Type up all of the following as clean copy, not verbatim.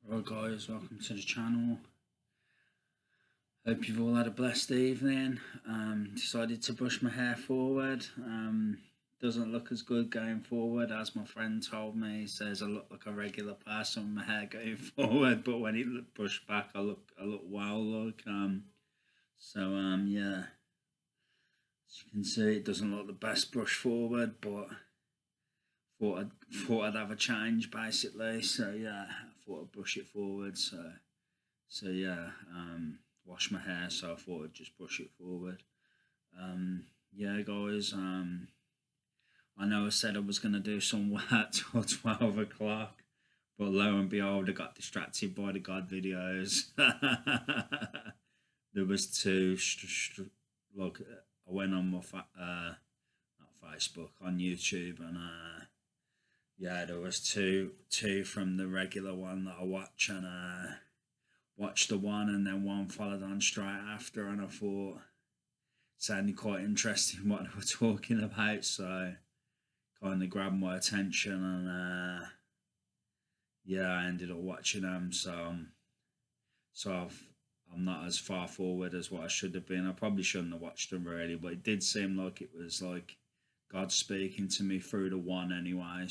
Right guys, welcome to the channel. Hope you've all had a blessed evening. Decided to brush my hair forward. Doesn't look as good going forward as my friend told me. He says I look like a regular person with my hair going forward, but when it brushed back I look well yeah. As you can see, it doesn't look the best brush forward, but thought I'd have a change basically. So yeah, I thought I'd brush it forward. So yeah, wash my hair. So I thought I'd just brush it forward. Yeah, guys. I know I said I was gonna do some work till 12 o'clock, but lo and behold, I got distracted by the God videos. There was two. Look, I went on my not Facebook, on YouTube, and yeah, there was two from the regular one that I watch, and watched the one, and then one followed on straight after, and I thought it sounded quite interesting what they were talking about, so kind of grabbed my attention, and yeah, I ended up watching them. I'm not as far forward as what I should have been. I probably shouldn't have watched them really, but it did seem like it was like God speaking to me through the one anyway.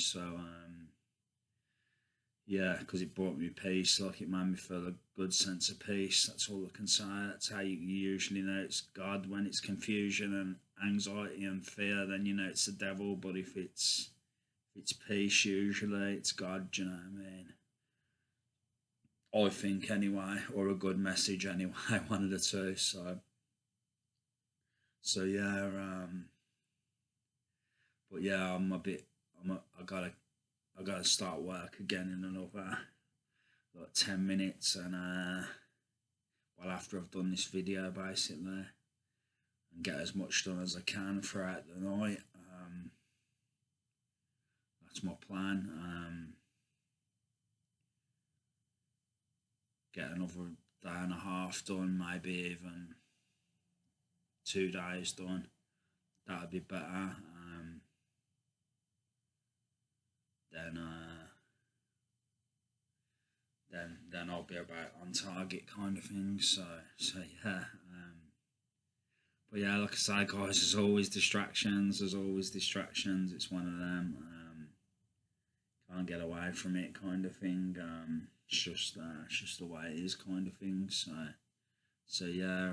Yeah, because it brought me peace. Like, it made me feel a good sense of peace. That's all I can say. That's how you usually know it's God. When it's confusion and anxiety and fear, then you know it's the devil. But if it's peace, usually it's God. Do you know what I mean? I think anyway, or a good message anyway. One of the two. So yeah. But yeah, I'm a bit. I gotta start work again in another like 10 minutes, and well, after I've done this video basically, and get as much done as I can throughout the night. That's my plan. Get another day and a half done, maybe even 2 days done. That'd be better. Then then I'll be about on target kind of thing. So yeah. But yeah, like I say, guys, there's always distractions. There's always distractions. It's one of them. Can't get away from it, kind of thing. It's just the way it is, kind of thing. So yeah.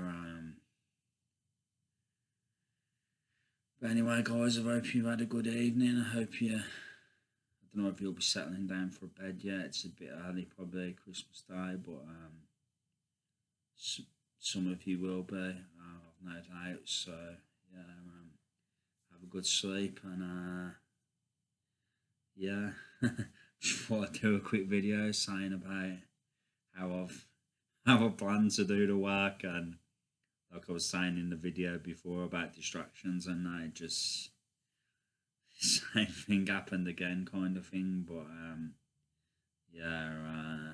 But anyway, guys, I hope you've had a good evening. I hope you. I don't know if you'll be settling down for bed yet. It's a bit early, probably Christmas Day, but some of you will be. I've no doubt. So yeah, have a good sleep, and yeah, just thought I'd do a quick video saying about how I plan to do the work, and like I was saying in the video before about distractions, and I just same thing happened again, kind of thing. But yeah,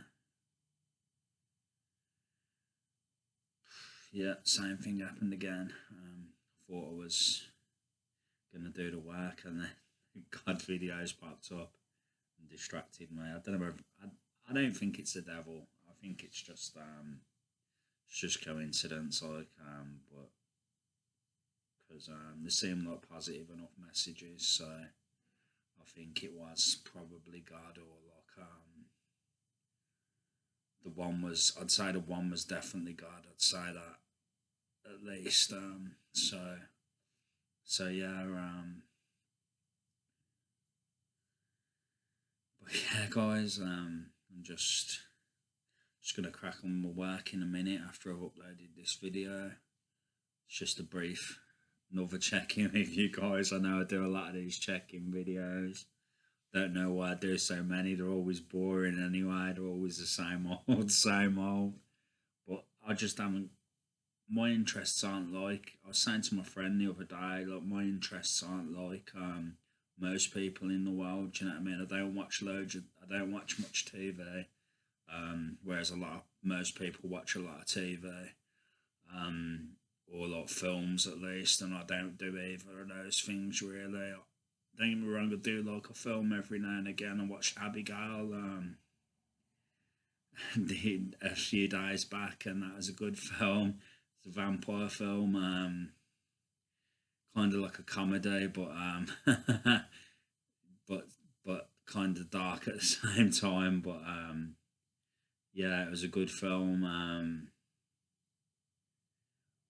yeah, same thing happened again. Thought I was gonna do the work, and then God videos popped up and distracted me. I don't know. I don't think it's the devil. I think it's just coincidence. But because they seem like positive enough messages, so I think it was probably God, or like the one was. I'd say the one was definitely God. I'd say that at least. So yeah. But yeah, guys. I'm just gonna crack on my work in a minute after I've uploaded this video. It's just a brief another check-in with you guys. I know I do a lot of these check-in videos. Don't know why I do so many. They're always boring anyway. They're always the same old, same old. But I just haven't. My interests aren't like I was saying to my friend the other day. Like, my interests aren't like most people in the world. Do you know what I mean? I don't watch loads. I don't watch much TV. Whereas most people watch a lot of TV, or a lot of films at least, and I don't do either of those things really. Don't get me wrong, I do like a film every now and again. I watch Abigail. did a few days back, and that was a good film. It's a vampire film, kind of like a comedy, but but kind of dark at the same time. But yeah, it was a good film.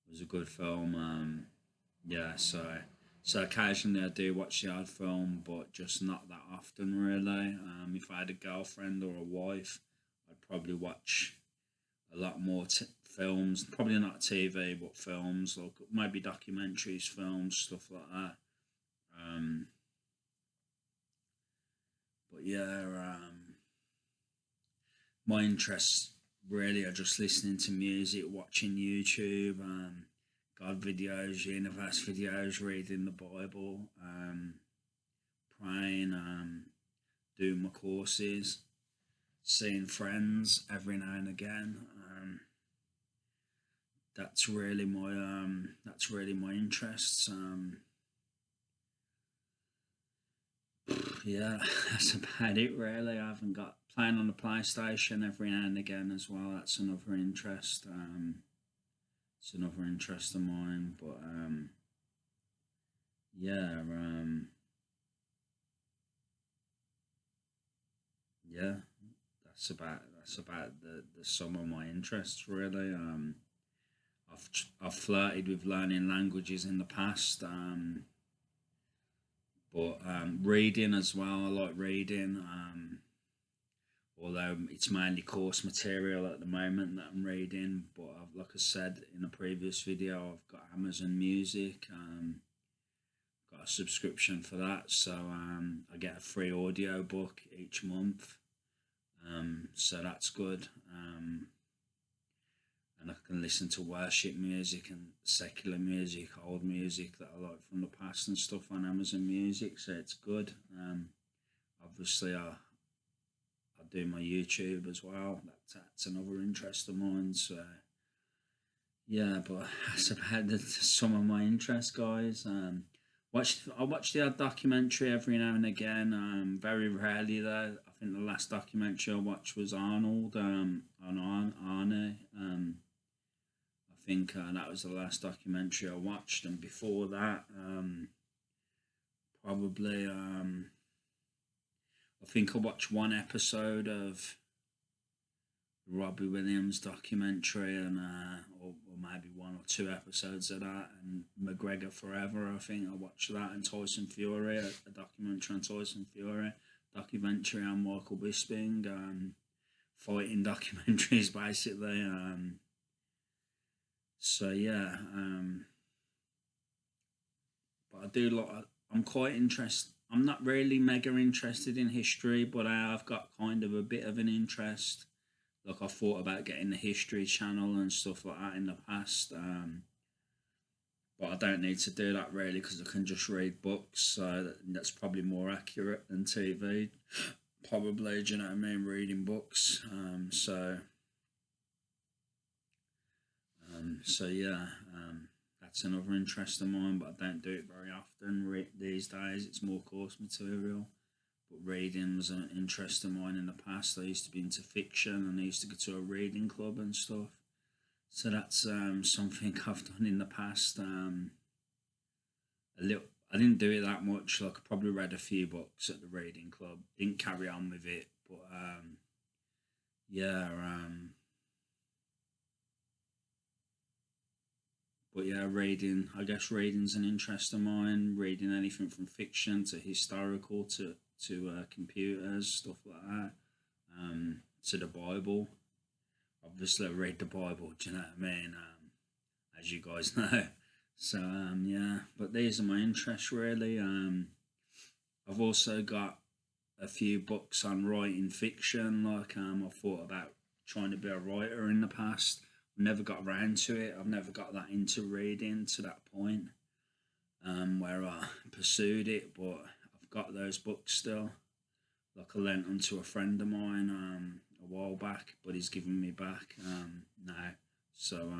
It was a good film. Yeah, so occasionally I do watch the odd film, but just not that often really. If I had a girlfriend or a wife, I'd probably watch a lot more films. Probably not TV, but films, like maybe documentaries, films, stuff like that. Um, but yeah, my interests really are just listening to music, watching YouTube, God videos, universe videos, reading the Bible, praying, doing my courses, seeing friends every now and again. That's really my interests. Yeah, that's about it really. I haven't got playing on the PlayStation every now and again as well. That's another interest. It's another interest of mine. But yeah, yeah, that's about the sum of my interests really. I've flirted with learning languages in the past. But reading as well. I like reading. Although it's mainly course material at the moment that I'm reading. But like I said in a previous video, I've got Amazon Music. Got a subscription for that, so I get a free audio book each month. So that's good. And I can listen to worship music and secular music, old music that I like from the past and stuff on Amazon Music. So it's good. Obviously, I do my YouTube as well. That's another interest of mine. So yeah, but that's about some of my interests, guys. I watch the odd documentary every now and again. Very rarely though. I think the last documentary I watched was Arnold. On Arne. I think that was the last documentary I watched, and before that, probably I think I watched one episode of Robbie Williams documentary, and or maybe one or two episodes of that, and McGregor Forever. I think I watched that, and Tyson Fury, a documentary on Tyson Fury, documentary on Michael Bisping, fighting documentaries basically. So yeah, but I do like. I'm quite interested. I'm not really mega interested in history, but I have got kind of a bit of an interest. Like I thought about getting the History Channel and stuff like that in the past, but I don't need to do that really because I can just read books. So that's probably more accurate than TV. Probably, do you know what I mean? Reading books. So yeah, that's another interest of mine, but I don't do it very often these days. It's more course material. But reading was an interest of mine in the past. I used to be into fiction, and I used to go to a reading club and stuff. So that's something I've done in the past. A little. I didn't do it that much. Like I probably read a few books at the reading club. Didn't carry on with it, but yeah. But yeah, reading. I guess reading's an interest of mine. Reading anything from fiction to historical to computers, stuff like that. To the Bible. Obviously, I read the Bible. Do you know what I mean? As you guys know. So yeah, but these are my interests really. I've also got a few books on writing fiction. Like I thought about trying to be a writer in the past. Never got around to it. I've never got that into reading to that point where I pursued it. But I've got those books still. Like I lent them to a friend of mine a while back, but he's given me back now. So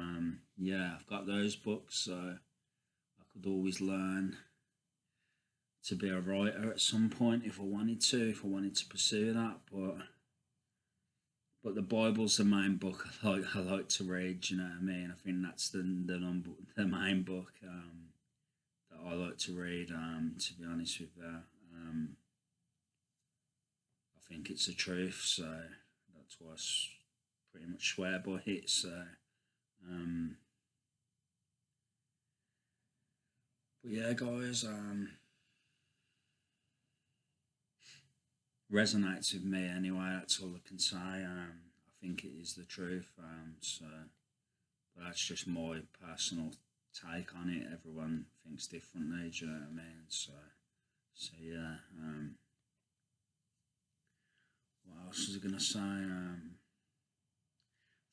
yeah, I've got those books. So I could always learn to be a writer at some point if I wanted to pursue that. but the Bible's the main book I like to read. You know what I mean? I think that's the main book that I like to read. To be honest with you, I think it's the truth. So that's why pretty much swear by it. So, um, but yeah, guys, resonates with me anyway. That's all I can say. I think it is the truth. So, but that's just my personal take on it. Everyone thinks differently. Do you know what I mean? So yeah. What else was I gonna say? I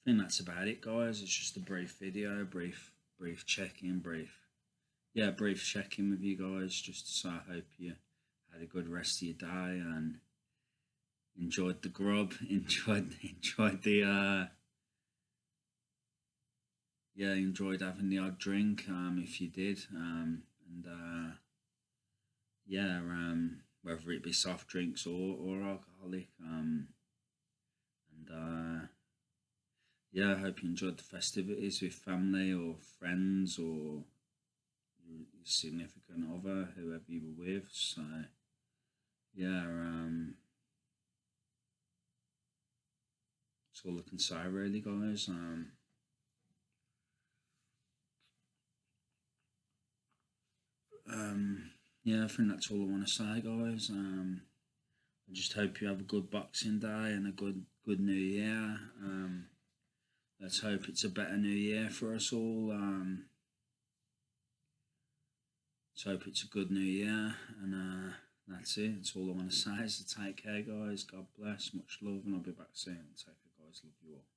think that's about it, guys. It's just a brief video, brief check-in, brief check-in with you guys. Just to say I hope you had a good rest of your day and enjoyed the grub, enjoyed the yeah, enjoyed having the odd drink if you did, and yeah, whether it be soft drinks or alcoholic, and yeah, I hope you enjoyed the festivities with family or friends or your significant other, whoever you were with. So yeah, that's all I can say really, guys. Yeah, I think that's all I want to say, guys. I just hope you have a good Boxing Day and a good New Year. Let's hope it's a better New Year for us all. Let's hope it's a good New Year, and that's it. That's all I want to say. So take care, guys. God bless. Much love, and I'll be back soon. Take care, guys. Love you all.